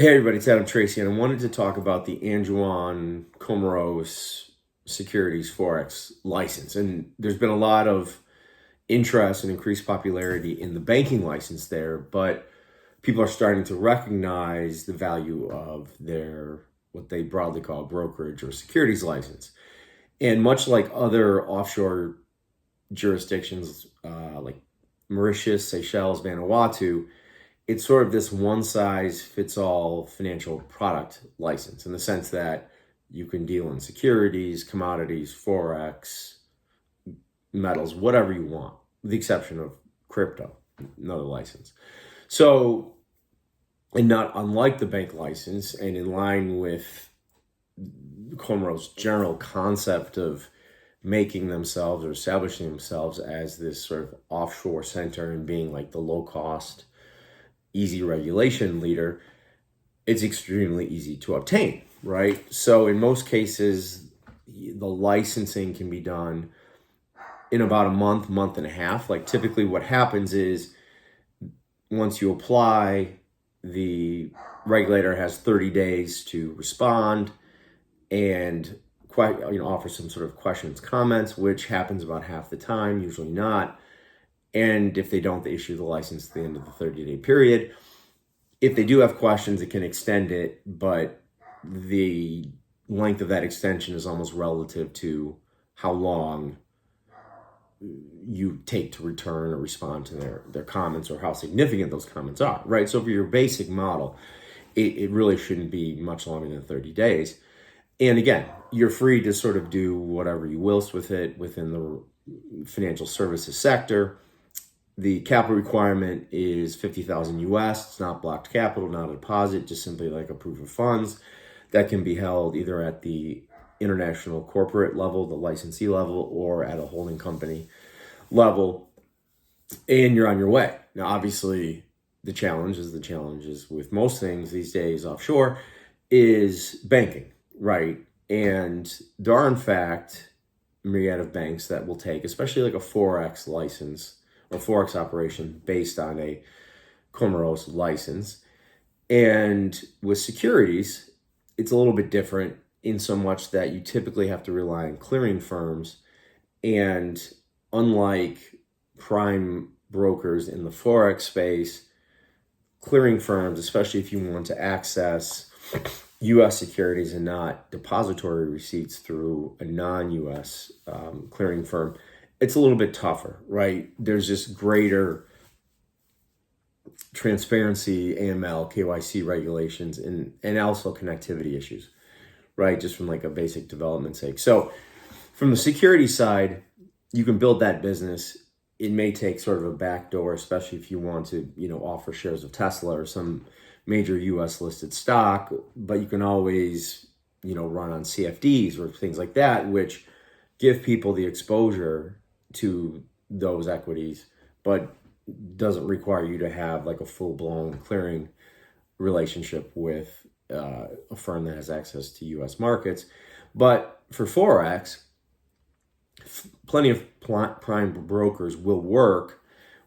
Hey everybody, it's Tracy, and I wanted to talk about the Comoros securities Forex license. And there's been a lot of interest and increased popularity in the banking license there, but people are starting to recognize the value of their, what they broadly call brokerage or securities license. And much like other offshore jurisdictions like Mauritius, Seychelles, Vanuatu, it's sort of this one-size-fits-all financial product license in the sense that you can deal in securities, commodities, Forex, metals, whatever you want, with the exception of crypto, another license. So, and not unlike the bank license, and in line with Comoros' general concept of making themselves or establishing themselves as this sort of offshore center and being like the low-cost, easy regulation leader, it's extremely easy to obtain, right? So in most cases, the licensing can be done in about a month and a half. Like typically what happens is once you apply, the regulator has 30 days to respond and offer some sort of questions, comments, which happens about half the time, usually not. And if they don't, they issue the license at the end of the 30-day period. If they do have questions, it can extend it, but the length of that extension is almost relative to how long you take to return or respond to their comments or how significant those comments are, right? So for your basic model, it really shouldn't be much longer than 30 days. And again, you're free to sort of do whatever you will with it within the financial services sector. The capital requirement is 50,000 US. It's not blocked capital, not a deposit, just simply like a proof of funds that can be held either at the international corporate level, the licensee level, or at a holding company level, and you're on your way. Now, obviously, the challenges with most things these days offshore is banking, right? And there are, in fact, a myriad of banks that will take, especially like a Forex license, or Forex operation based on a Comoros license. And with securities, it's a little bit different in so much that you typically have to rely on clearing firms. And unlike prime brokers in the Forex space, clearing firms, especially if you want to access U.S. securities and not depository receipts through a non-U.S. Clearing firm, it's a little bit tougher, right? There's just greater transparency, AML, KYC regulations, and also connectivity issues, right? Just from like a basic development sake. So from the security side, you can build that business. It may take sort of a backdoor, especially if you want to, offer shares of Tesla or some major US listed stock, but you can always, run on CFDs or things like that, which give people the exposure to those equities, but doesn't require you to have like a full-blown clearing relationship with a firm that has access to US markets. But for Forex, plenty of prime brokers will work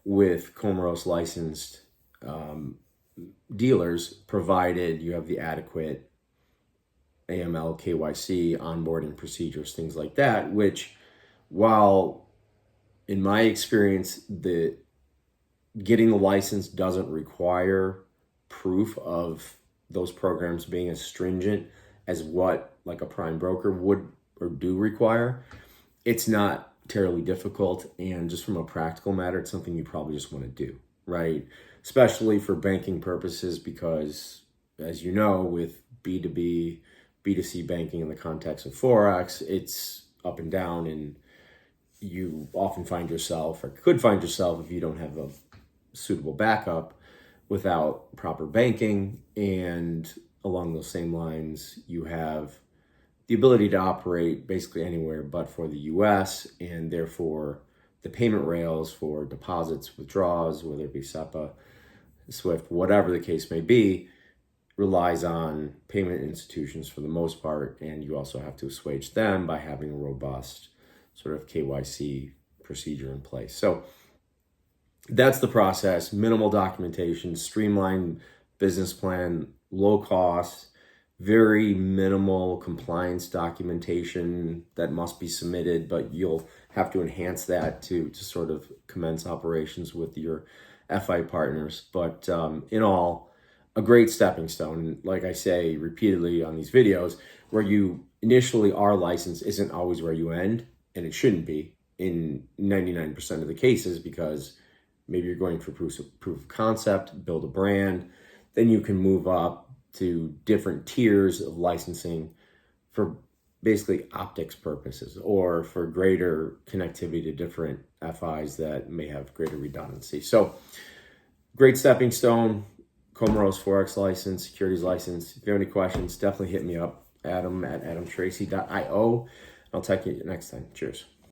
with Comoros licensed dealers, provided you have the adequate AML, KYC, onboarding procedures, things like that, which, while in my experience, getting the license doesn't require proof of those programs being as stringent as what like a prime broker would or do require. It's not terribly difficult, and just from a practical matter, it's something you probably just want to do, right? Especially for banking purposes, because as you know, with B2B, B2C banking in the context of Forex, it's up and down, and you often find yourself, or could find yourself if you don't have a suitable backup, without proper banking. And along those same lines, you have the ability to operate basically anywhere but for the US, and therefore the payment rails for deposits, withdrawals, whether it be SEPA, SWIFT, whatever the case may be, relies on payment institutions for the most part, and you also have to assuage them by having a robust sort of KYC procedure in place. So that's the process: minimal documentation, streamlined business plan, low cost, very minimal compliance documentation that must be submitted, but you'll have to enhance that to sort of commence operations with your FI partners. But in all, a great stepping stone. Like I say repeatedly on these videos, where you initially are licensed isn't always where you end, and it shouldn't be in 99% of the cases, because maybe you're going for proof of concept, build a brand, then you can move up to different tiers of licensing for basically optics purposes or for greater connectivity to different FIs that may have greater redundancy. So great stepping stone, Comoros Forex license, securities license. If you have any questions, definitely hit me up, Adam at adamtracy.io. I'll talk to you next time. Cheers.